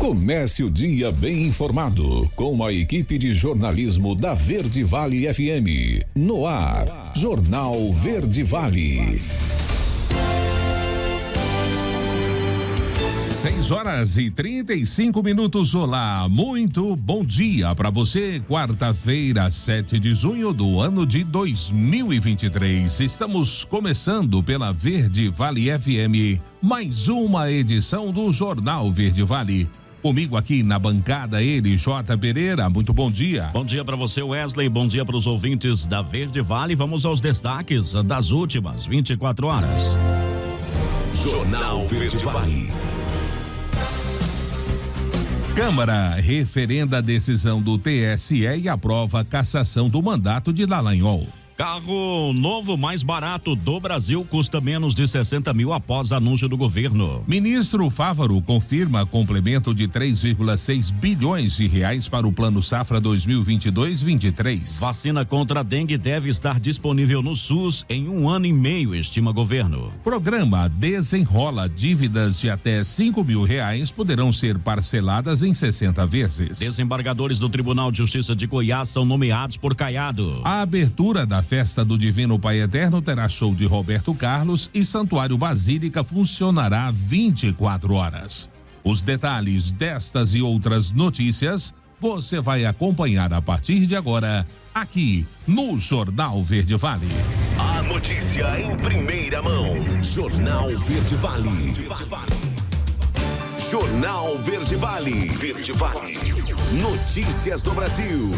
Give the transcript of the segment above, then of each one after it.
Comece o dia bem informado com a equipe de jornalismo da Verde Vale FM. No ar, Jornal Verde Vale. 6h35. Olá, muito bom dia para você. Quarta-feira, 7 de junho do ano de 2023. Estamos começando pela Verde Vale FM, mais uma edição do Jornal Verde Vale. Comigo aqui na bancada, ele, J. Pereira. Muito bom dia. Bom dia para você, Wesley. Bom dia para os ouvintes da Verde Vale. Vamos aos destaques das últimas 24 horas. Jornal Verde Vale. Câmara referenda a decisão do TSE e aprova a cassação do mandato de Dallagnol. Carro novo mais barato do Brasil custa menos de 60 mil após anúncio do governo. Ministro Fávaro confirma complemento de 3,6 bilhões de reais para o Plano Safra 2022-23. Vacina contra a dengue deve estar disponível no SUS em 1 ano e meio, estima governo. Programa Desenrola. Dívidas de até 5 mil reais poderão ser parceladas em 60 vezes. Desembargadores do Tribunal de Justiça de Goiás são nomeados por Caiado. A abertura da Festa do Divino Pai Eterno terá show de Roberto Carlos e Santuário Basílica funcionará 24 horas. Os detalhes destas e outras notícias você vai acompanhar a partir de agora aqui no Jornal Verde Vale. A notícia em primeira mão. Jornal Verde Vale. Jornal Verde Vale. Verde Vale. Notícias do Brasil.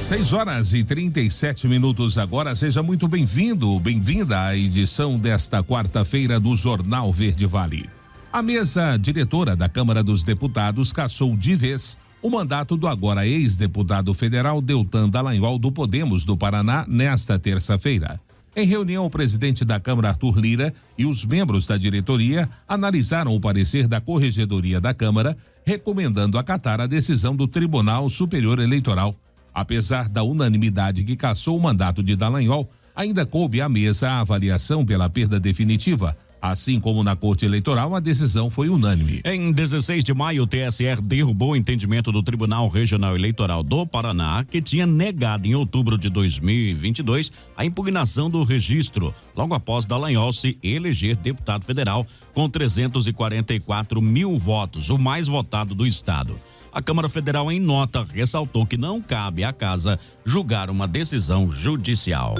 6h37 agora. Seja muito bem-vindo, bem-vinda à edição desta quarta-feira do Jornal Verde Vale. A mesa diretora da Câmara dos Deputados cassou de vez o mandato do agora ex-deputado federal Deltan Dallagnol do Podemos do Paraná nesta terça-feira. Em reunião, o presidente da Câmara, Arthur Lira, e os membros da diretoria analisaram o parecer da Corregedoria da Câmara, recomendando acatar a decisão do Tribunal Superior Eleitoral. Apesar da unanimidade que cassou o mandato de Dallagnol, ainda coube à mesa a avaliação pela perda definitiva. Assim como na Corte Eleitoral, a decisão foi unânime. Em 16 de maio, o TSE derrubou o entendimento do Tribunal Regional Eleitoral do Paraná, que tinha negado em outubro de 2022 a impugnação do registro, logo após Dallagnol se eleger deputado federal com 344 mil votos, o mais votado do estado. A Câmara Federal, em nota, ressaltou que não cabe à casa julgar uma decisão judicial.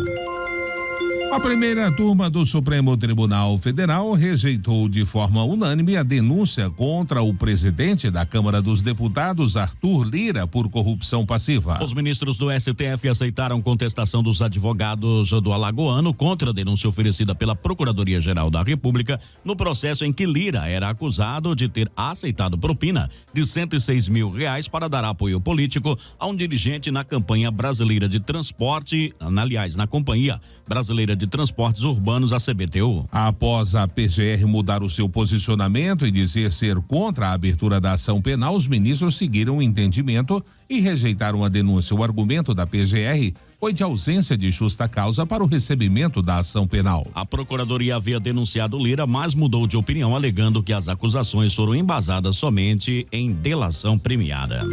A primeira turma do Supremo Tribunal Federal rejeitou de forma unânime a denúncia contra o presidente da Câmara dos Deputados, Arthur Lira, por corrupção passiva. Os ministros do STF aceitaram contestação dos advogados do alagoano contra a denúncia oferecida pela Procuradoria-Geral da República no processo em que Lira era acusado de ter aceitado propina de 106 mil reais para dar apoio político a um dirigente na campanha brasileira de transporte, na Companhia Brasileira de Transportes Urbanos, a CBTU. Após a PGR mudar o seu posicionamento e dizer ser contra a abertura da ação penal, os ministros seguiram o entendimento e rejeitaram a denúncia. O argumento da PGR foi de ausência de justa causa para o recebimento da ação penal. A Procuradoria havia denunciado Lira, mas mudou de opinião, alegando que as acusações foram embasadas somente em delação premiada.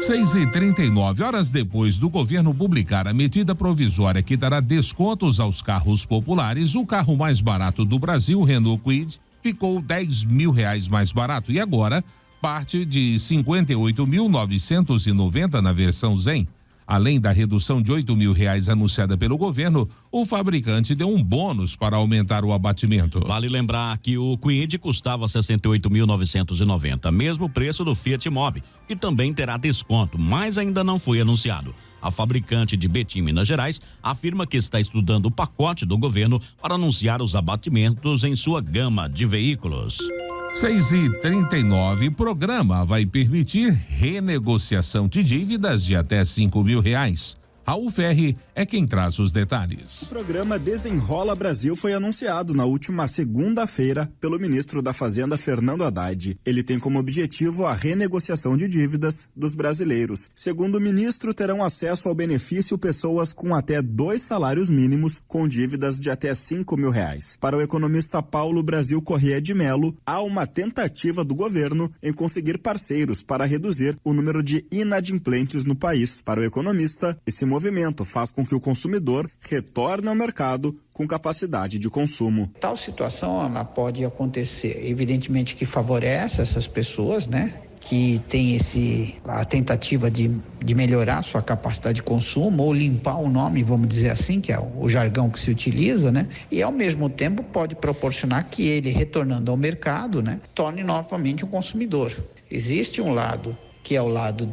6h39, horas depois do governo publicar a medida provisória que dará descontos aos carros populares, o carro mais barato do Brasil, o Renault Kwid, ficou 10 mil reais mais barato e agora parte de 58.990 na versão Zen. Além da redução de 8 mil reais anunciada pelo governo, o fabricante deu um bônus para aumentar o abatimento. Vale lembrar que o Kwid custava 68.990, mesmo preço do Fiat Mobi, e também terá desconto, mas ainda não foi anunciado. A fabricante de Betim, Minas Gerais, afirma que está estudando o pacote do governo para anunciar os abatimentos em sua gama de veículos. 6h39, programa vai permitir renegociação de dívidas de até 5 mil reais. Raul Ferri é quem traz os detalhes. O programa Desenrola Brasil foi anunciado na última segunda-feira pelo ministro da Fazenda, Fernando Haddad. Ele tem como objetivo a renegociação de dívidas dos brasileiros. Segundo o ministro, terão acesso ao benefício pessoas com até 2 salários mínimos com dívidas de até R$5.000. Para o economista Paulo Brasil Corrêa de Mello, há uma tentativa do governo em conseguir parceiros para reduzir o número de inadimplentes no país. Para o economista, esse movimento faz com que o consumidor retorne ao mercado com capacidade de consumo. Tal situação ela pode acontecer, evidentemente que favorece essas pessoas, né? Que tem a tentativa de melhorar sua capacidade de consumo ou limpar o nome, vamos dizer assim, que é o jargão que se utiliza, né? E ao mesmo tempo pode proporcionar que ele, retornando ao mercado, né, torne novamente um consumidor. Existe um lado que é o lado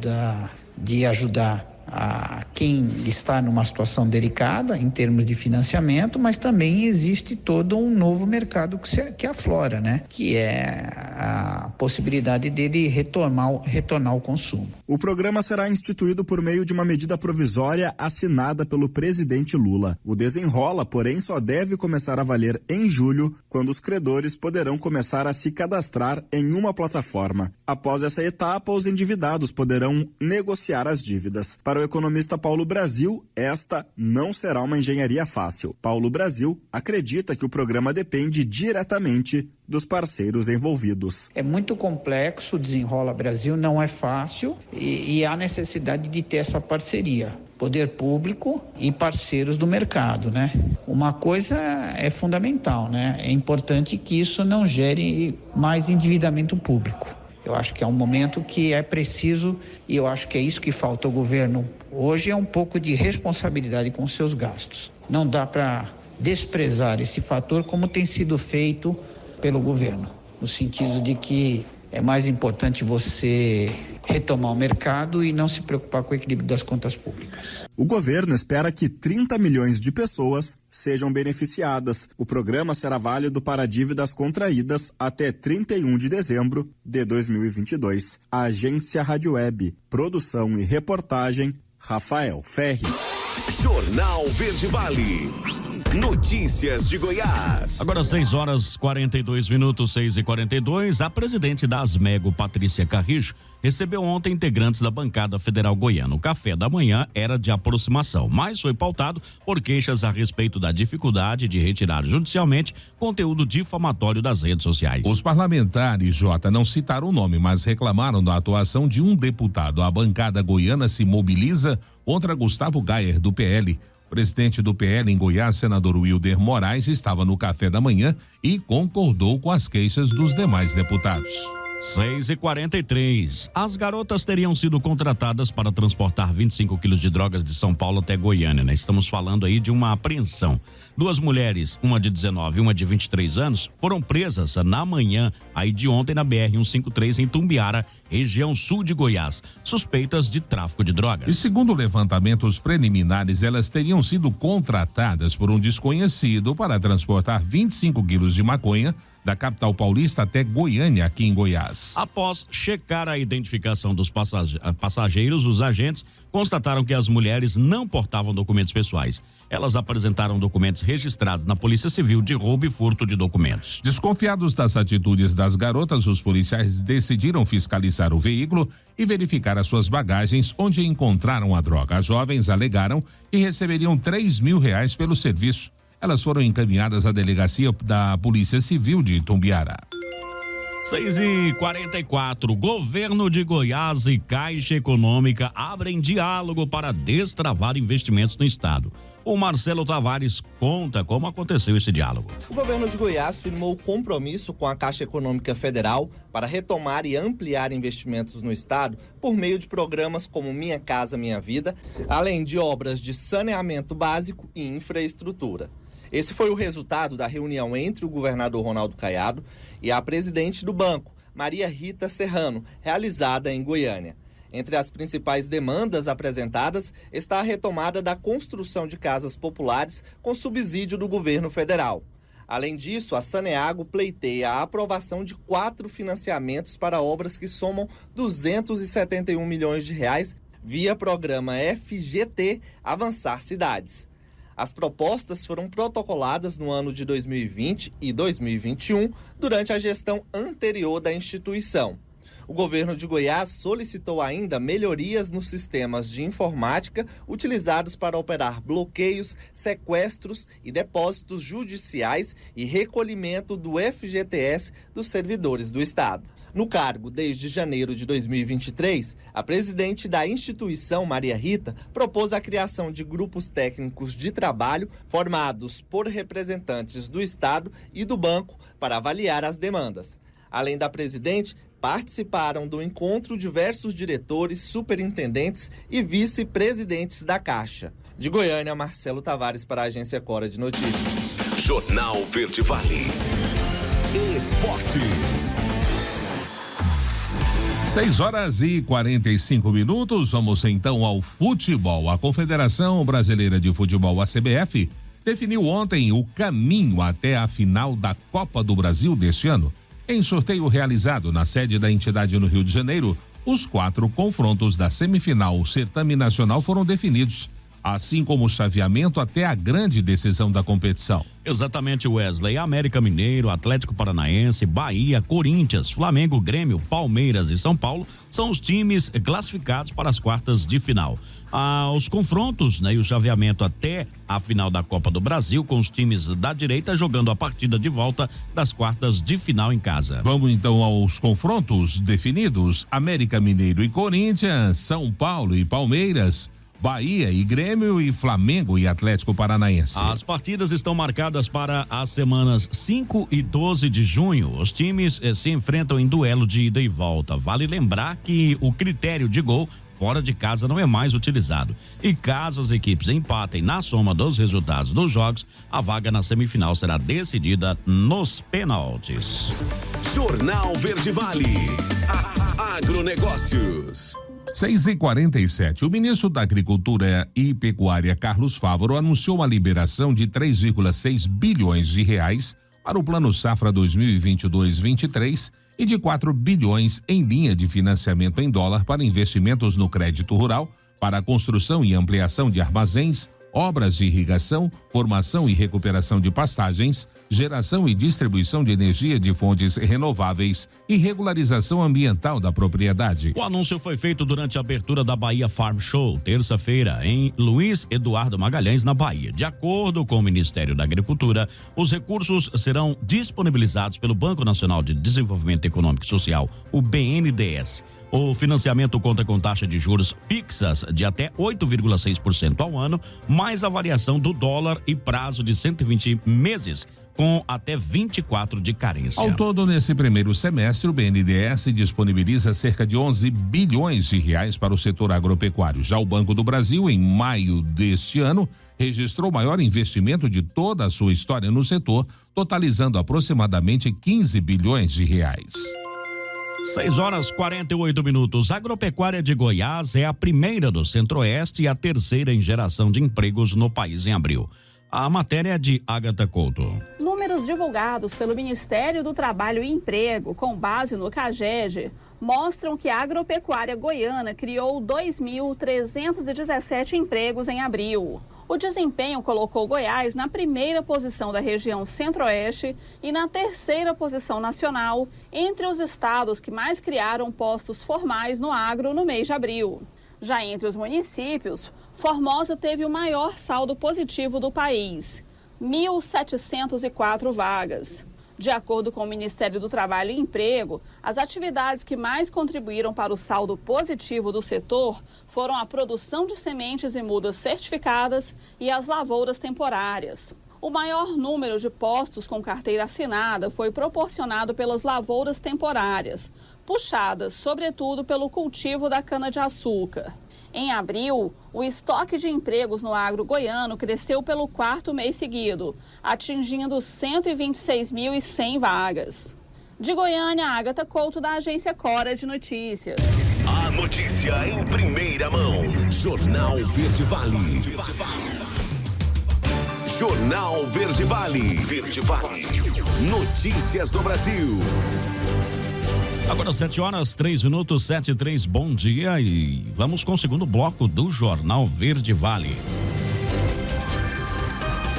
de ajudar a quem está numa situação delicada em termos de financiamento, mas também existe todo um novo mercado que aflora, né? Que é a possibilidade dele retornar ao consumo. O programa será instituído por meio de uma medida provisória assinada pelo presidente Lula. O Desenrola, porém, só deve começar a valer em julho, quando os credores poderão começar a se cadastrar em uma plataforma. Após essa etapa, os endividados poderão negociar as dívidas. Para o economista Paulo Brasil, esta não será uma engenharia fácil. Paulo Brasil acredita que o programa depende diretamente dos parceiros envolvidos. É muito complexo, o Desenrola Brasil não é fácil e há necessidade de ter essa parceria. Poder público e parceiros do mercado, né? Uma coisa é fundamental, né? É importante que isso não gere mais endividamento público. Eu acho que é um momento que é preciso e eu acho que é isso que falta ao governo hoje, é um pouco de responsabilidade com seus gastos. Não dá para desprezar esse fator como tem sido feito pelo governo, no sentido de que é mais importante você retomar o mercado e não se preocupar com o equilíbrio das contas públicas. O governo espera que 30 milhões de pessoas sejam beneficiadas. O programa será válido para dívidas contraídas até 31 de dezembro de 2022. A Agência Rádio Web, produção e reportagem, Rafael Ferri. Jornal Verde Vale. Notícias de Goiás. Agora 6h42, 6h42. A presidente da Asmego, Patrícia Carrijo, recebeu ontem integrantes da bancada federal goiana. O café da manhã era de aproximação, mas foi pautado por queixas a respeito da dificuldade de retirar judicialmente conteúdo difamatório das redes sociais. Os parlamentares, Jota, não citaram o nome, mas reclamaram da atuação de um deputado. A bancada goiana se mobiliza contra Gustavo Gayer, do PL. O presidente do PL em Goiás, senador Wilder Moraes, estava no café da manhã e concordou com as queixas dos demais deputados. 6h43. As garotas teriam sido contratadas para transportar 25 quilos de drogas de São Paulo até Goiânia, né? Estamos falando aí de uma apreensão. 2 mulheres, uma de 19 e uma de 23 anos, foram presas na manhã aí de ontem na BR-153 em Tumbiara, região sul de Goiás, suspeitas de tráfico de drogas. E segundo levantamentos preliminares, elas teriam sido contratadas por um desconhecido para transportar 25 quilos de maconha da capital paulista até Goiânia, aqui em Goiás. Após checar a identificação dos passageiros, os agentes constataram que as mulheres não portavam documentos pessoais. Elas apresentaram documentos registrados na Polícia Civil de roubo e furto de documentos. Desconfiados das atitudes das garotas, os policiais decidiram fiscalizar o veículo e verificar as suas bagagens, onde encontraram a droga. As jovens alegaram que receberiam R$3.000 pelo serviço. Elas foram encaminhadas à delegacia da Polícia Civil de Itumbiara. 6h44. Governo de Goiás e Caixa Econômica abrem diálogo para destravar investimentos no estado. O Marcelo Tavares conta como aconteceu esse diálogo. O governo de Goiás firmou compromisso com a Caixa Econômica Federal para retomar e ampliar investimentos no estado por meio de programas como Minha Casa Minha Vida, além de obras de saneamento básico e infraestrutura. Esse foi o resultado da reunião entre o governador Ronaldo Caiado e a presidente do banco, Maria Rita Serrano, realizada em Goiânia. Entre as principais demandas apresentadas está a retomada da construção de casas populares com subsídio do governo federal. Além disso, a Saneago pleiteia a aprovação de 4 financiamentos para obras que somam R$271 milhões via programa FGT Avançar Cidades. As propostas foram protocoladas no ano de 2020 e 2021, durante a gestão anterior da instituição. O governo de Goiás solicitou ainda melhorias nos sistemas de informática utilizados para operar bloqueios, sequestros e depósitos judiciais e recolhimento do FGTS dos servidores do Estado. No cargo desde janeiro de 2023, a presidente da instituição, Maria Rita, propôs a criação de grupos técnicos de trabalho formados por representantes do Estado e do banco para avaliar as demandas. Além da presidente, participaram do encontro diversos diretores, superintendentes e vice-presidentes da Caixa. De Goiânia, Marcelo Tavares para a Agência Cora de Notícias. Jornal Verde Vale. Esportes. 6h45. Vamos então ao futebol. A Confederação Brasileira de Futebol, a CBF, definiu ontem o caminho até a final da Copa do Brasil deste ano. Em sorteio realizado na sede da entidade no Rio de Janeiro, os 4 confrontos da semifinal Certame Nacional foram definidos, assim como o chaveamento até a grande decisão da competição. Exatamente, Wesley. América Mineiro, Atlético Paranaense, Bahia, Corinthians, Flamengo, Grêmio, Palmeiras e São Paulo são os times classificados para as quartas de final. Os confrontos, e o chaveamento até a final da Copa do Brasil, com os times da direita jogando a partida de volta das quartas de final em casa. Vamos então aos confrontos definidos: América Mineiro e Corinthians, São Paulo e Palmeiras, Bahia e Grêmio e Flamengo e Atlético Paranaense. As partidas estão marcadas para as semanas 5 e 12 de junho. Os times se enfrentam em duelo de ida e volta. Vale lembrar que o critério de gol fora de casa não é mais utilizado. E caso as equipes empatem na soma dos resultados dos jogos, a vaga na semifinal será decidida nos pênaltis. Jornal Verde Vale. Agronegócios. 6h47. O ministro da Agricultura e Pecuária, Carlos Fávaro, anunciou a liberação de 3,6 bilhões de reais para o Plano Safra 2022-23 e de 4 bilhões em linha de financiamento em dólar para investimentos no crédito rural, para a construção e ampliação de armazéns, obras de irrigação, formação e recuperação de pastagens, geração e distribuição de energia de fontes renováveis e regularização ambiental da propriedade. O anúncio foi feito durante a abertura da Bahia Farm Show, terça-feira, em Luiz Eduardo Magalhães, na Bahia. De acordo com o Ministério da Agricultura, os recursos serão disponibilizados pelo Banco Nacional de Desenvolvimento Econômico e Social, o BNDES. O financiamento conta com taxa de juros fixas de até 8,6% ao ano, mais a variação do dólar e prazo de 120 meses, com até 24 de carência. Ao todo, nesse primeiro semestre, o BNDES disponibiliza cerca de 11 bilhões de reais para o setor agropecuário. Já o Banco do Brasil, em maio deste ano, registrou o maior investimento de toda a sua história no setor, totalizando aproximadamente 15 bilhões de reais. 6h48. A agropecuária de Goiás é a primeira do Centro-Oeste e a terceira em geração de empregos no país em abril. A matéria é de Agatha Couto. Números divulgados pelo Ministério do Trabalho e Emprego, com base no CAGED, mostram que a agropecuária goiana criou 2.317 empregos em abril. O desempenho colocou Goiás na primeira posição da região Centro-Oeste e na terceira posição nacional entre os estados que mais criaram postos formais no agro no mês de abril. Já entre os municípios, Formosa teve o maior saldo positivo do país, 1.704 vagas. De acordo com o Ministério do Trabalho e Emprego, as atividades que mais contribuíram para o saldo positivo do setor foram a produção de sementes e mudas certificadas e as lavouras temporárias. O maior número de postos com carteira assinada foi proporcionado pelas lavouras temporárias, puxadas sobretudo pelo cultivo da cana-de-açúcar. Em abril, o estoque de empregos no agro goiano cresceu pelo 4º mês seguido, atingindo 126.100 vagas. De Goiânia, Agatha Couto, da Agência Cora de Notícias. A notícia em primeira mão. Jornal Verde Vale. Jornal Verde Vale. Verde Vale. Notícias do Brasil. Agora 7h03, 7h03, bom dia e vamos com o segundo bloco do Jornal Verde Vale.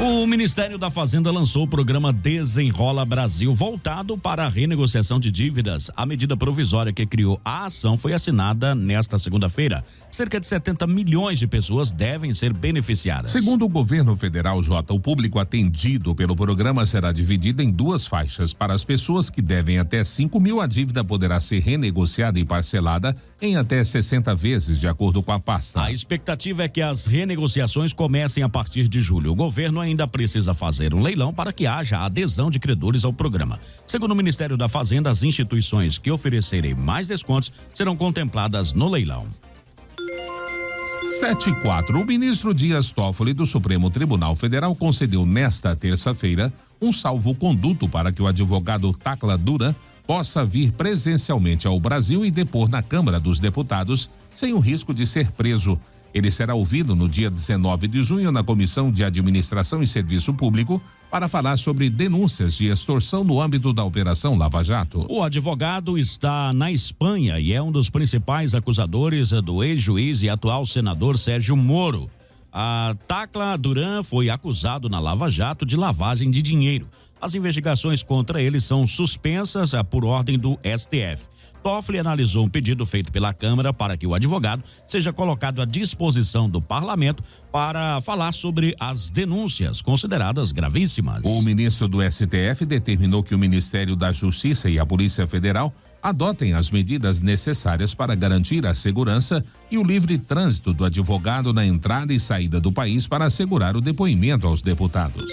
O Ministério da Fazenda lançou o programa Desenrola Brasil, voltado para a renegociação de dívidas. A medida provisória que criou a ação foi assinada nesta segunda-feira. Cerca de 70 milhões de pessoas devem ser beneficiadas. Segundo o governo federal, o público atendido pelo programa será dividido em duas faixas. Para as pessoas que devem até 5 mil, a dívida poderá ser renegociada e parcelada em até 60 vezes, de acordo com a pasta. A expectativa é que as renegociações comecem a partir de julho. O governo ainda precisa fazer um leilão para que haja adesão de credores ao programa. Segundo o Ministério da Fazenda, as instituições que oferecerem mais descontos serão contempladas no leilão. 7-4. O ministro Dias Toffoli do Supremo Tribunal Federal concedeu nesta terça-feira um salvo-conduto para que o advogado Tacla Duran possa vir presencialmente ao Brasil e depor na Câmara dos Deputados sem o risco de ser preso. Ele será ouvido no dia 19 de junho na Comissão de Administração e Serviço Público para falar sobre denúncias de extorsão no âmbito da Operação Lava Jato. O advogado está na Espanha e é um dos principais acusadores do ex-juiz e atual senador Sérgio Moro. A Tacla Duran foi acusado na Lava Jato de lavagem de dinheiro. As investigações contra ele são suspensas por ordem do STF. Toffoli analisou um pedido feito pela Câmara para que o advogado seja colocado à disposição do parlamento para falar sobre as denúncias consideradas gravíssimas. O ministro do STF determinou que o Ministério da Justiça e a Polícia Federal adotem as medidas necessárias para garantir a segurança e o livre trânsito do advogado na entrada e saída do país para assegurar o depoimento aos deputados.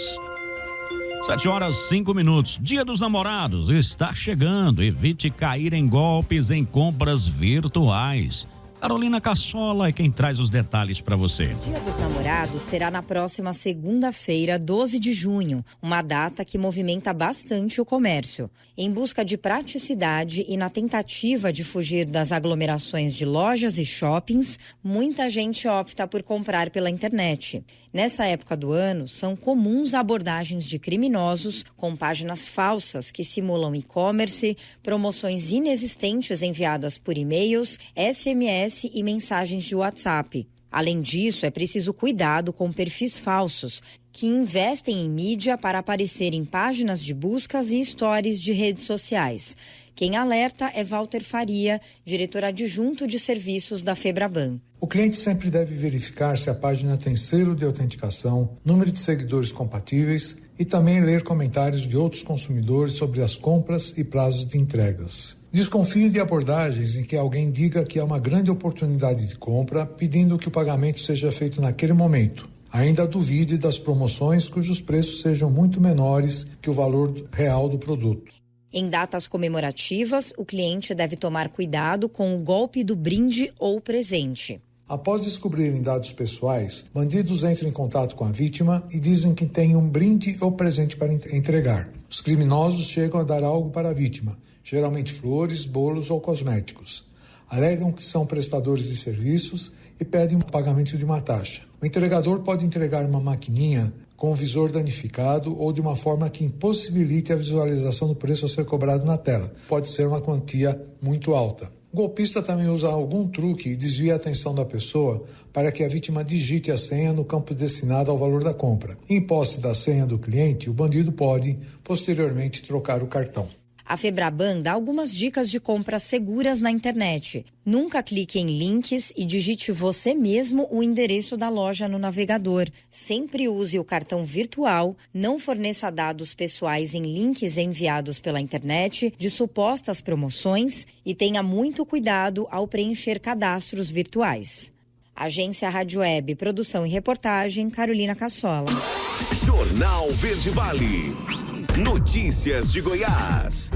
7h05. Dia dos Namorados está chegando. Evite cair em golpes em compras virtuais. Carolina Cassola é quem traz os detalhes para você. Dia dos Namorados será na próxima segunda-feira, 12 de junho, uma data que movimenta bastante o comércio. Em busca de praticidade e na tentativa de fugir das aglomerações de lojas e shoppings, muita gente opta por comprar pela internet. Nessa época do ano, são comuns abordagens de criminosos com páginas falsas que simulam e-commerce, promoções inexistentes enviadas por e-mails, SMS e mensagens de WhatsApp. Além disso, é preciso cuidado com perfis falsos, que investem em mídia para aparecer em páginas de buscas e stories de redes sociais. Quem alerta é Walter Faria, diretor adjunto de serviços da Febraban. O cliente sempre deve verificar se a página tem selo de autenticação, número de seguidores compatíveis e também ler comentários de outros consumidores sobre as compras e prazos de entregas. Desconfie de abordagens em que alguém diga que é uma grande oportunidade de compra, pedindo que o pagamento seja feito naquele momento. Ainda duvide das promoções cujos preços sejam muito menores que o valor real do produto. Em datas comemorativas, o cliente deve tomar cuidado com o golpe do brinde ou presente. Após descobrirem dados pessoais, bandidos entram em contato com a vítima e dizem que tem um brinde ou presente para entregar. Os criminosos chegam a dar algo para a vítima, geralmente flores, bolos ou cosméticos. Alegam que são prestadores de serviços e pedem o pagamento de uma taxa. O entregador pode entregar uma maquininha com o visor danificado ou de uma forma que impossibilite a visualização do preço a ser cobrado na tela. Pode ser uma quantia muito alta. O golpista também usa algum truque e desvia a atenção da pessoa para que a vítima digite a senha no campo destinado ao valor da compra. Em posse da senha do cliente, o bandido pode, posteriormente, trocar o cartão. A Febraban dá algumas dicas de compras seguras na internet. Nunca clique em links e digite você mesmo o endereço da loja no navegador. Sempre use o cartão virtual, não forneça dados pessoais em links enviados pela internet de supostas promoções e tenha muito cuidado ao preencher cadastros virtuais. Agência Rádio Web, produção e reportagem, Carolina Cassola. Jornal Verde Vale. Notícias de Goiás.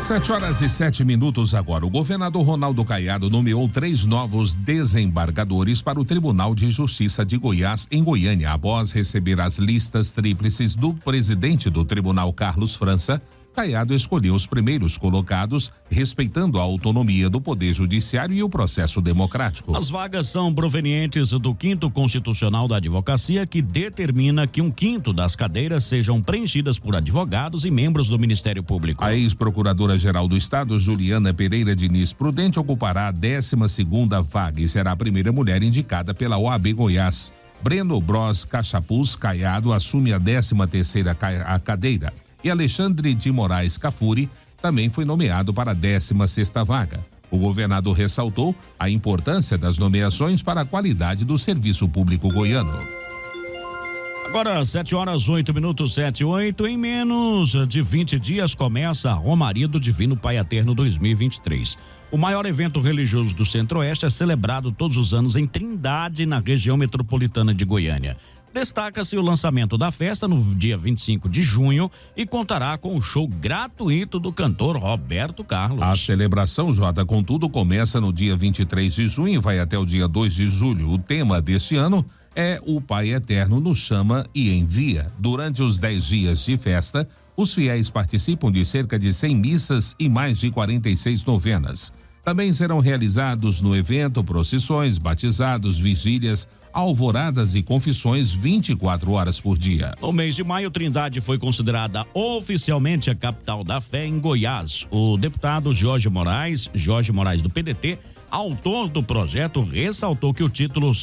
7h07 agora. O governador Ronaldo Caiado nomeou 3 novos desembargadores para o Tribunal de Justiça de Goiás, em Goiânia, após receber as listas tríplices do presidente do tribunal, Carlos França, Caiado escolheu os primeiros colocados, respeitando a autonomia do Poder Judiciário e o processo democrático. As vagas são provenientes do 5º Constitucional da Advocacia, que determina que 1/5 das cadeiras sejam preenchidas por advogados e membros do Ministério Público. A ex-procuradora-geral do Estado, Juliana Pereira Diniz Prudente, ocupará a 12ª vaga e será a primeira mulher indicada pela OAB Goiás. Breno Bros Cachapuz Caiado assume a 13ª cadeira. E Alexandre de Moraes Cafuri também foi nomeado para a 16ª vaga. O governador ressaltou a importância das nomeações para a qualidade do serviço público goiano. Agora, 7h08, 7h08, em menos de 20 dias começa a Romaria do Divino Pai Eterno 2023. O maior evento religioso do Centro-Oeste é celebrado todos os anos em Trindade, na região metropolitana de Goiânia. Destaca-se o lançamento da festa no dia 25 de junho e contará com um show gratuito do cantor Roberto Carlos. A celebração, contudo, começa no dia 23 de junho e vai até o dia 2 de julho. O tema deste ano é O Pai Eterno nos chama e envia. Durante os 10 dias de festa, os fiéis participam de cerca de 100 missas e mais de 46 novenas. Também serão realizados no evento procissões, batizados, vigílias, alvoradas e confissões 24 horas por dia. No mês de maio, Trindade foi considerada oficialmente a capital da fé em Goiás. O deputado Jorge Moraes do PDT, autor do projeto, ressaltou que o título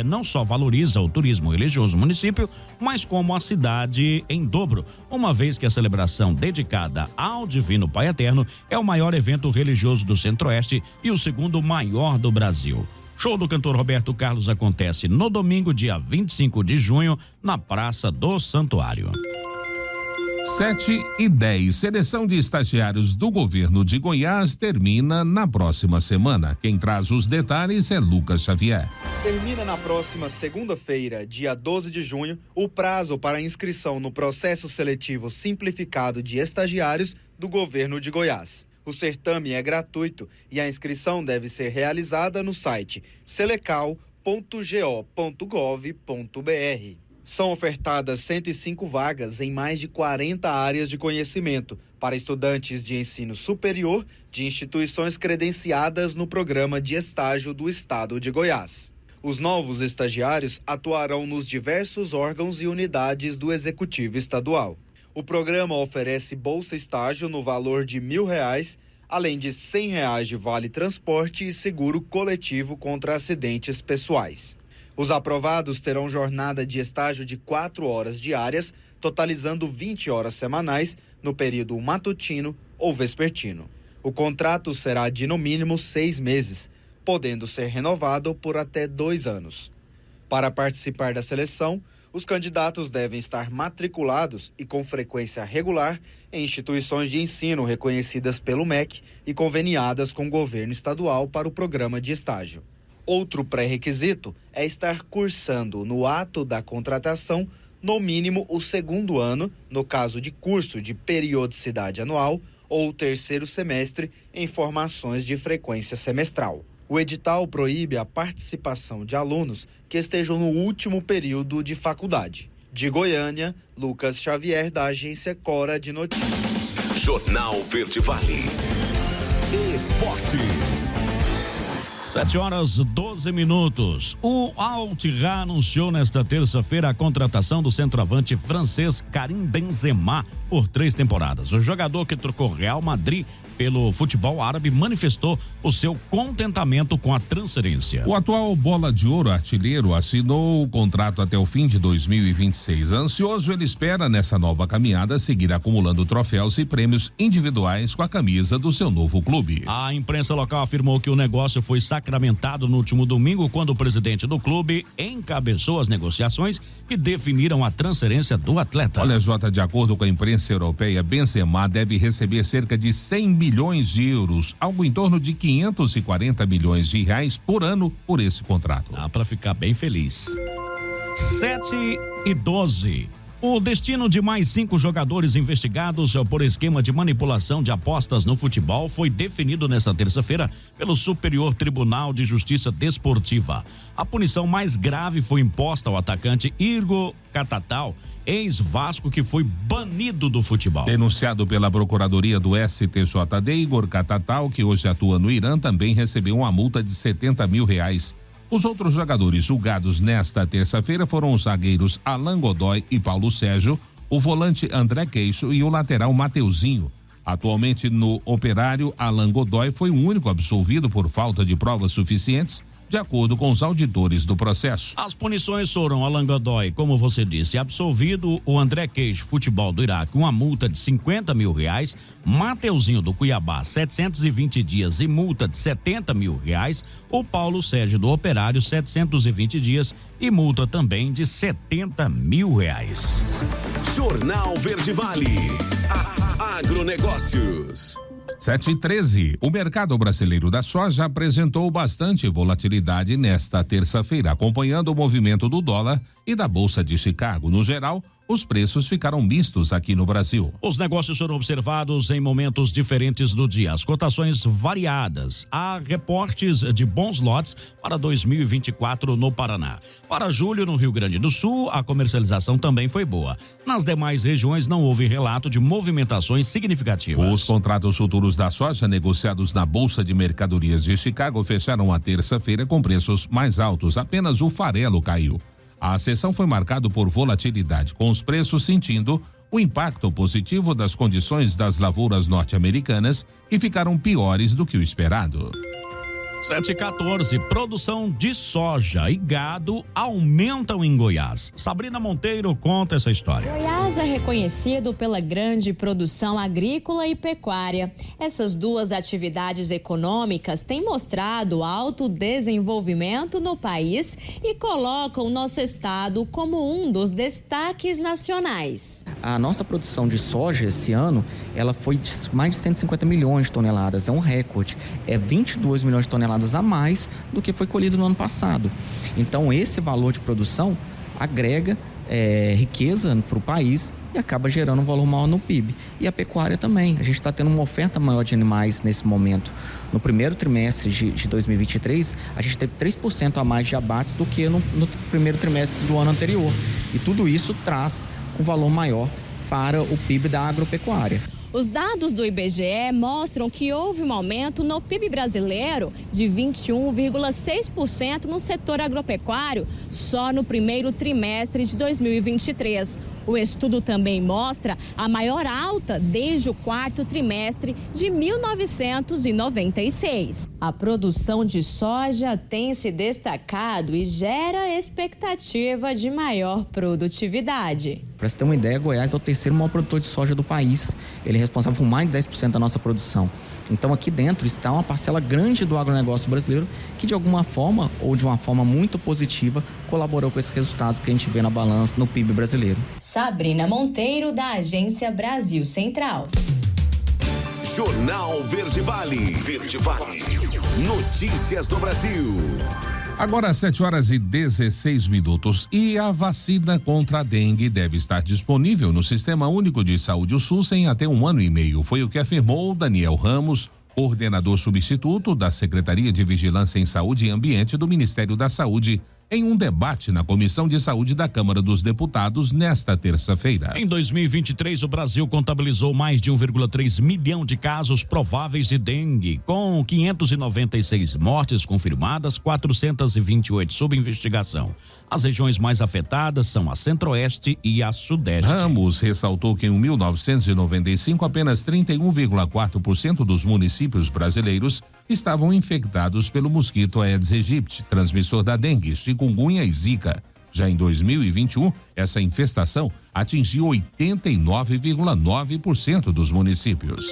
não só valoriza o turismo religioso do município, mas como a cidade em dobro, uma vez que a celebração dedicada ao Divino Pai Eterno é o maior evento religioso do Centro-Oeste e o segundo maior do Brasil. Show do cantor Roberto Carlos acontece no domingo, dia 25 de junho, na Praça do Santuário. 7h10. Seleção de estagiários do governo de Goiás termina na próxima semana. Quem traz os detalhes é Lucas Xavier. Termina na próxima segunda-feira, dia 12 de junho, o prazo para inscrição no processo seletivo simplificado de estagiários do governo de Goiás. O certame é gratuito e a inscrição deve ser realizada no site selecal.go.gov.br. São ofertadas 105 vagas em mais de 40 áreas de conhecimento para estudantes de ensino superior de instituições credenciadas no programa de estágio do Estado de Goiás. Os novos estagiários atuarão nos diversos órgãos e unidades do Executivo Estadual. O programa oferece bolsa estágio no valor de R$1.000, além de R$100 de vale transporte e seguro coletivo contra acidentes pessoais. Os aprovados terão jornada de estágio de 4 horas diárias, totalizando 20 horas semanais no período matutino ou vespertino. O contrato será de no mínimo 6 meses, podendo ser renovado por até 2 anos. Para participar da seleção, os candidatos devem estar matriculados e com frequência regular em instituições de ensino reconhecidas pelo MEC e conveniadas com o governo estadual para o programa de estágio. Outro pré-requisito é estar cursando no ato da contratação no mínimo o 2º ano, no caso de curso de periodicidade anual, ou o 3º semestre em formações de frequência semestral. O edital proíbe a participação de alunos que estejam no último período de faculdade. De Goiânia, Lucas Xavier, da agência Cora de Notícias. Jornal Verde Vale. Esportes. 7h12. O Al-Ittihad anunciou nesta terça-feira a contratação do centroavante francês Karim Benzema por 3 temporadas. O jogador, que trocou Real Madrid pelo futebol árabe, manifestou o seu contentamento com a transferência. O atual bola de ouro artilheiro assinou o contrato até o fim de 2026. Ansioso, ele espera nessa nova caminhada seguir acumulando troféus e prêmios individuais com a camisa do seu novo clube. A imprensa local afirmou que o negócio foi sacramentado no último domingo, quando o presidente do clube encabeçou as negociações que definiram a transferência do atleta. Olha, Jota, de acordo com a imprensa europeia, Benzema deve receber cerca de 100 milhões de euros, algo em torno de 540 milhões de reais por ano por esse contrato. Dá para ficar bem feliz. 7h12. O destino de mais 5 jogadores investigados por esquema de manipulação de apostas no futebol foi definido nesta terça-feira pelo Superior Tribunal de Justiça Desportiva. A punição mais grave foi imposta ao atacante Igor Catatal, ex-Vasco, que foi banido do futebol. Denunciado pela Procuradoria do STJD, Igor Catatal, que hoje atua no Irã, também recebeu uma multa de R$70 mil. Os outros jogadores julgados nesta terça-feira foram os zagueiros Alan Godoy e Paulo Sérgio, o volante André Queixo e o lateral Mateuzinho. Atualmente no Operário, Alan Godoy foi o único absolvido por falta de provas suficientes, de acordo com os auditores do processo. As punições foram Alan Godoy, como você disse, absolvido, o André Queixo, futebol do Iraque, uma multa de R$50 mil, Mateuzinho do Cuiabá, 720 dias e multa de R$70 mil, o Paulo Sérgio do Operário, 720 dias e multa também de R$70 mil. Jornal Verde Vale, Agronegócios. 7h13. O mercado brasileiro da soja apresentou bastante volatilidade nesta terça-feira, acompanhando o movimento do dólar e da Bolsa de Chicago. No geral, os preços ficaram mistos aqui no Brasil. Os negócios foram observados em momentos diferentes do dia. As cotações variadas. Há reportes de bons lotes para 2024 no Paraná. Para julho, no Rio Grande do Sul, a comercialização também foi boa. Nas demais regiões, não houve relato de movimentações significativas. Os contratos futuros da soja negociados na Bolsa de Mercadorias de Chicago fecharam a terça-feira com preços mais altos. Apenas o farelo caiu. A sessão foi marcada por volatilidade, com os preços sentindo o impacto positivo das condições das lavouras norte-americanas, que ficaram piores do que o esperado. 7h14, produção de soja e gado aumentam em Goiás. Sabrina Monteiro conta essa história. Goiás é reconhecido pela grande produção agrícola e pecuária. Essas duas atividades econômicas têm mostrado alto desenvolvimento no país e colocam o nosso estado como um dos destaques nacionais. A nossa produção de soja esse ano, ela foi de mais de 150 milhões de toneladas, é um recorde. É 22 milhões de toneladas a mais do que foi colhido no ano passado. Então, esse valor de produção agrega riqueza para o país e acaba gerando um valor maior no PIB. E a pecuária também. A gente está tendo uma oferta maior de animais nesse momento. No primeiro trimestre de 2023, a gente teve 3% a mais de abates do que no primeiro trimestre do ano anterior. E tudo isso traz um valor maior para o PIB da agropecuária. Os dados do IBGE mostram que houve um aumento no PIB brasileiro de 21,6% no setor agropecuário só no primeiro trimestre de 2023. O estudo também mostra a maior alta desde o quarto trimestre de 1996. A produção de soja tem se destacado e gera expectativa de maior produtividade. Para você ter uma ideia, Goiás é o terceiro maior produtor de soja do país. Ele é responsável por mais de 10% da nossa produção. Então aqui dentro está uma parcela grande do agronegócio brasileiro que de alguma forma ou de uma forma muito positiva colaborou com esses resultados que a gente vê na balança no PIB brasileiro. Sabrina Monteiro, da Agência Brasil Central. Jornal Verde Vale. Verde Vale. Notícias do Brasil. Agora 7h16. E a vacina contra a dengue deve estar disponível no Sistema Único de Saúde, o SUS, em até 1 ano e meio. Foi o que afirmou Daniel Ramos, coordenador substituto da Secretaria de Vigilância em Saúde e Ambiente do Ministério da Saúde, em um debate na Comissão de Saúde da Câmara dos Deputados nesta terça-feira. Em 2023, o Brasil contabilizou mais de 1,3 milhão de casos prováveis de dengue, com 596 mortes confirmadas, 428 sob investigação. As regiões mais afetadas são a Centro-Oeste e a Sudeste. Ramos ressaltou que em 1995 apenas 31,4% dos municípios brasileiros estavam infectados pelo mosquito Aedes aegypti, transmissor da dengue, chikungunya e zika. Já em 2021, essa infestação atingiu 89,9% dos municípios.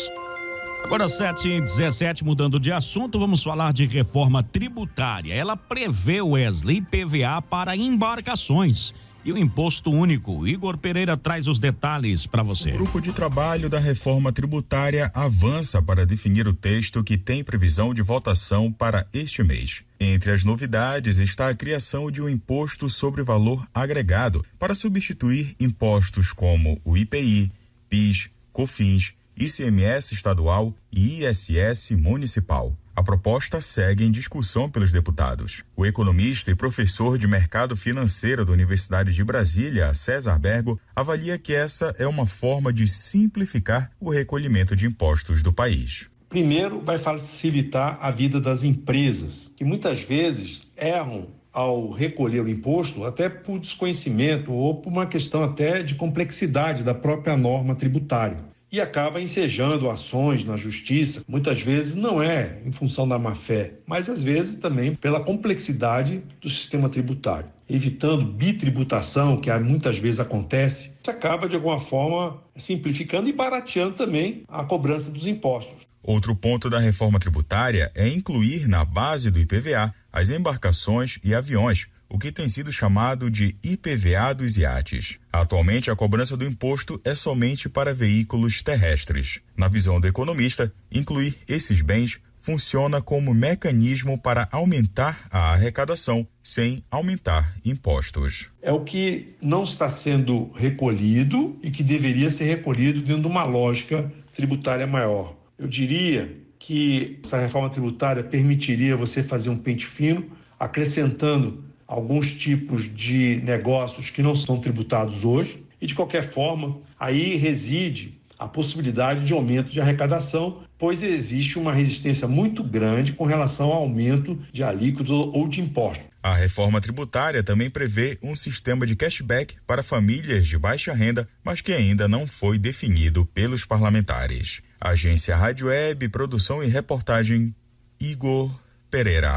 Agora 7h17, mudando de assunto, vamos falar de reforma tributária. Ela prevê, Wesley, IPVA para embarcações. e o imposto único. Igor Pereira traz os detalhes para você. O grupo de trabalho da reforma tributária avança para definir o texto que tem previsão de votação para este mês. Entre as novidades está a criação de um imposto sobre valor agregado para substituir impostos como o IPI, PIS, COFINS, ICMS estadual e ISS municipal. A proposta segue em discussão pelos deputados. O economista e professor de mercado financeiro da Universidade de Brasília, César Bergo, avalia que essa é uma forma de simplificar o recolhimento de impostos do país. Primeiro, vai facilitar a vida das empresas, que muitas vezes erram ao recolher o imposto, até por desconhecimento ou por uma questão até de complexidade da própria norma tributária. E acaba ensejando ações na justiça, muitas vezes não é em função da má-fé, mas às vezes também pela complexidade do sistema tributário. Evitando bitributação, que muitas vezes acontece, isso acaba de alguma forma simplificando e barateando também a cobrança dos impostos. Outro ponto da reforma tributária é incluir na base do IPVA as embarcações e aviões, o que tem sido chamado de IPVA dos iates. Atualmente, a cobrança do imposto é somente para veículos terrestres. Na visão do economista, incluir esses bens funciona como mecanismo para aumentar a arrecadação sem aumentar impostos. É o que não está sendo recolhido e que deveria ser recolhido dentro de uma lógica tributária maior. Eu diria que essa reforma tributária permitiria você fazer um pente fino, acrescentando alguns tipos de negócios que não são tributados hoje e, de qualquer forma, aí reside a possibilidade de aumento de arrecadação, pois existe uma resistência muito grande com relação ao aumento de alíquotas ou de impostos. A reforma tributária também prevê um sistema de cashback para famílias de baixa renda, mas que ainda não foi definido pelos parlamentares. Agência Rádio Web, produção e reportagem, Igor Pereira.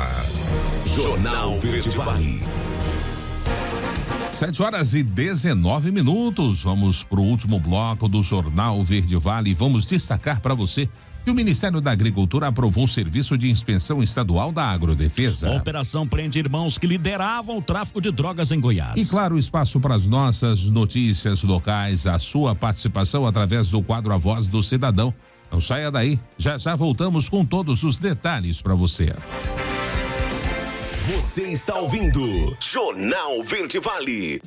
Jornal Verde Vale. 7h19. Vamos para o último bloco do Jornal Verde Vale e vamos destacar para você que o Ministério da Agricultura aprovou o serviço de inspeção estadual da Agrodefesa. A operação prende irmãos que lideravam o tráfico de drogas em Goiás. E claro, espaço para as nossas notícias locais, a sua participação através do quadro A Voz do Cidadão. Não saia daí, já voltamos com todos os detalhes para você. Você está ouvindo Jornal Verde Vale.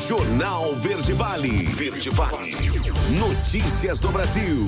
Jornal Verde Vale. Verde Vale. Notícias do Brasil.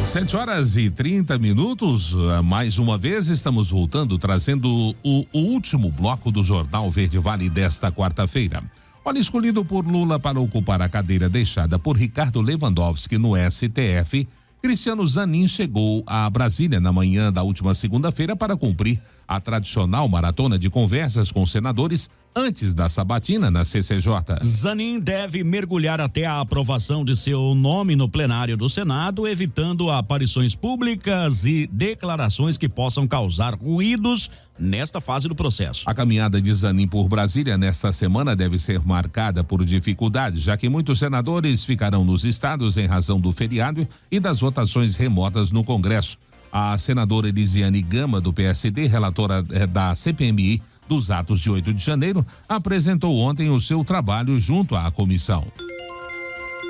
7h30. Mais uma vez estamos voltando, trazendo o último bloco do Jornal Verde Vale desta quarta-feira. Olha, escolhido por Lula para ocupar a cadeira deixada por Ricardo Lewandowski no STF, Cristiano Zanin chegou a Brasília na manhã da última segunda-feira para cumprir a tradicional maratona de conversas com senadores antes da sabatina na CCJ. Zanin deve mergulhar até a aprovação de seu nome no plenário do Senado, evitando aparições públicas e declarações que possam causar ruídos nesta fase do processo. A caminhada de Zanin por Brasília nesta semana deve ser marcada por dificuldades, já que muitos senadores ficarão nos estados em razão do feriado e das votações remotas no Congresso. A senadora Elisiane Gama, do PSD, relatora da CPMI dos atos de 8 de janeiro, apresentou ontem o seu trabalho junto à comissão.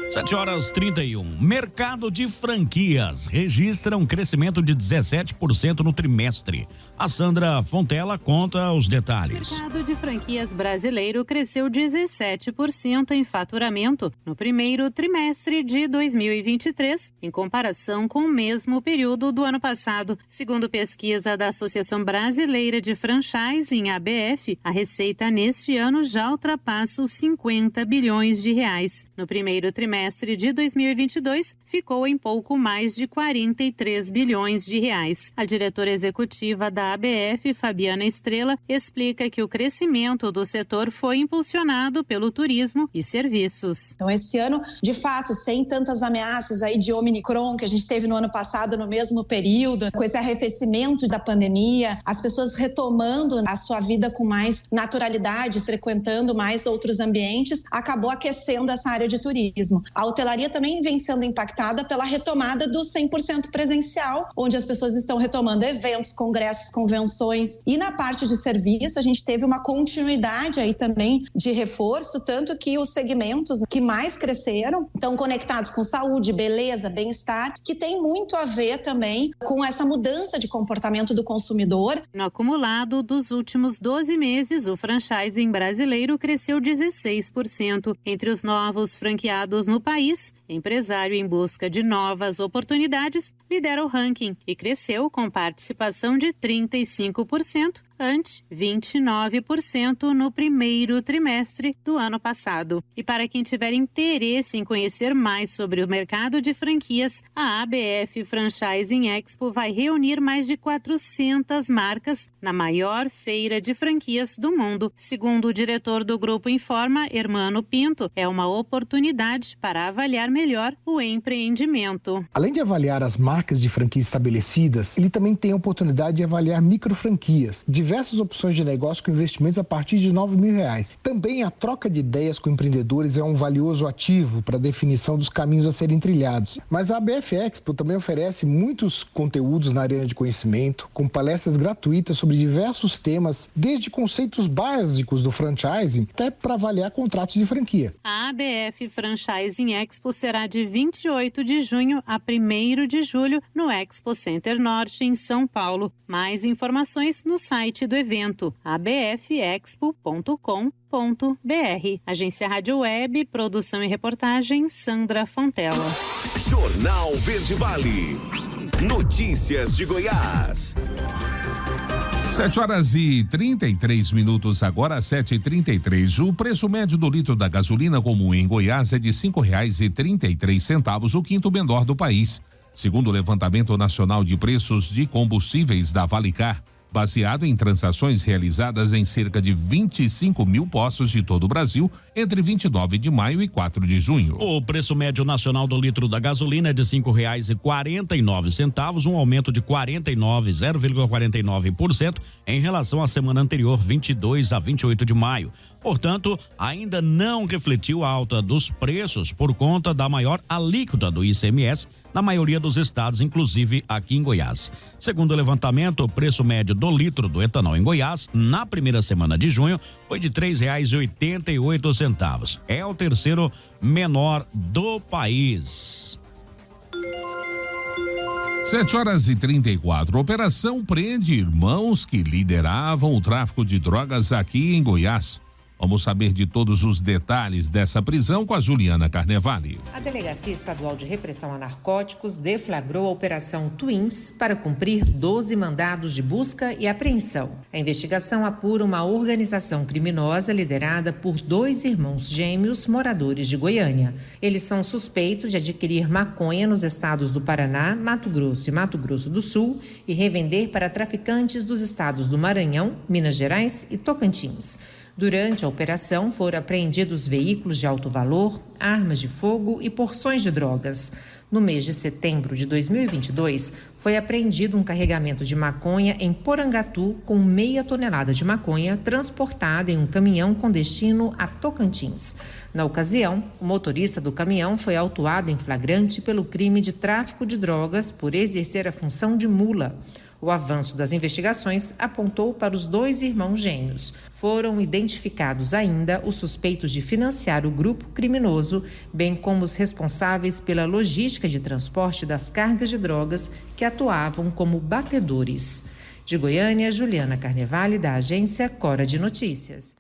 7h31. Mercado de franquias registra um crescimento de 17% no trimestre. A Sandra Fontela conta os detalhes. O mercado de franquias brasileiro cresceu 17% em faturamento no primeiro trimestre de 2023, em comparação com o mesmo período do ano passado. Segundo pesquisa da Associação Brasileira de Franchising, ABF, a receita neste ano já ultrapassa os 50 bilhões de reais. No primeiro trimestre de 2022, ficou em pouco mais de 43 bilhões de reais. A diretora executiva da ABF, Fabiana Estrela, explica que o crescimento do setor foi impulsionado pelo turismo e serviços. Então, esse ano, de fato, sem tantas ameaças aí de Omicron que a gente teve no ano passado no mesmo período, com esse arrefecimento da pandemia, as pessoas retomando a sua vida com mais naturalidade, frequentando mais outros ambientes, acabou aquecendo essa área de turismo. A hotelaria também vem sendo impactada pela retomada do 100% presencial, onde as pessoas estão retomando eventos, congressos, convenções. E na parte de serviço, a gente teve uma continuidade aí também de reforço, tanto que os segmentos que mais cresceram estão conectados com saúde, beleza, bem-estar, que tem muito a ver também com essa mudança de comportamento do consumidor. No acumulado dos últimos 12 meses, o franchising brasileiro cresceu 16%. Entre os novos franqueados no país, empresário em busca de novas oportunidades lidera o ranking e cresceu com participação de 35%, ante 29% no primeiro trimestre do ano passado. E para quem tiver interesse em conhecer mais sobre o mercado de franquias, a ABF Franchising Expo vai reunir mais de 400 marcas na maior feira de franquias do mundo. Segundo o diretor do Grupo Informa, Hermano Pinto, é uma oportunidade para avaliar melhor o empreendimento. Além de avaliar as marcas de franquias estabelecidas, ele também tem a oportunidade de avaliar microfranquias, diversas opções de negócio com investimentos a partir de R$9 mil. Também a troca de ideias com empreendedores é um valioso ativo para a definição dos caminhos a serem trilhados. Mas a ABF Expo também oferece muitos conteúdos na arena de conhecimento, com palestras gratuitas sobre diversos temas, desde conceitos básicos do franchising até para avaliar contratos de franquia. A ABF Franchising Expo será de 28 de junho a 1º de julho no Expo Center Norte, em São Paulo. Mais informações no site do evento, abfexpo.com.br. Agência Rádio Web, produção e reportagem, Sandra Fontela. Jornal Verde Vale. Notícias de Goiás. 7h33, agora 7h33. O preço médio do litro da gasolina comum em Goiás é de R$ 5,33, o quinto menor do país. Segundo o Levantamento Nacional de Preços de Combustíveis da Valicar, baseado em transações realizadas em cerca de 25 mil postos de todo o Brasil entre 29 de maio e 4 de junho. O preço médio nacional do litro da gasolina é de R$ 5,49, um aumento de 0,49% em relação à semana anterior, 22 a 28 de maio. Portanto, ainda não refletiu a alta dos preços por conta da maior alíquota do ICMS na maioria dos estados, inclusive aqui em Goiás. Segundo o levantamento, o preço médio do litro do etanol em Goiás, na primeira semana de junho, foi de R$ 3,88. É o terceiro menor do país. 7h34. Operação prende irmãos que lideravam o tráfico de drogas aqui em Goiás. Vamos saber de todos os detalhes dessa prisão com a Juliana Carnevale. A Delegacia Estadual de Repressão a Narcóticos deflagrou a Operação Twins para cumprir 12 mandados de busca e apreensão. A investigação apura uma organização criminosa liderada por 2 irmãos gêmeos moradores de Goiânia. Eles são suspeitos de adquirir maconha nos estados do Paraná, Mato Grosso e Mato Grosso do Sul e revender para traficantes dos estados do Maranhão, Minas Gerais e Tocantins. Durante a operação, foram apreendidos veículos de alto valor, armas de fogo e porções de drogas. No mês de setembro de 2022, foi apreendido um carregamento de maconha em Porangatu com meia tonelada de maconha transportada em um caminhão com destino a Tocantins. Na ocasião, o motorista do caminhão foi autuado em flagrante pelo crime de tráfico de drogas por exercer a função de mula. O avanço das investigações apontou para os 2 irmãos gêmeos. Foram identificados ainda os suspeitos de financiar o grupo criminoso, bem como os responsáveis pela logística de transporte das cargas de drogas que atuavam como batedores. De Goiânia, Juliana Carnevale, da agência Cora de Notícias.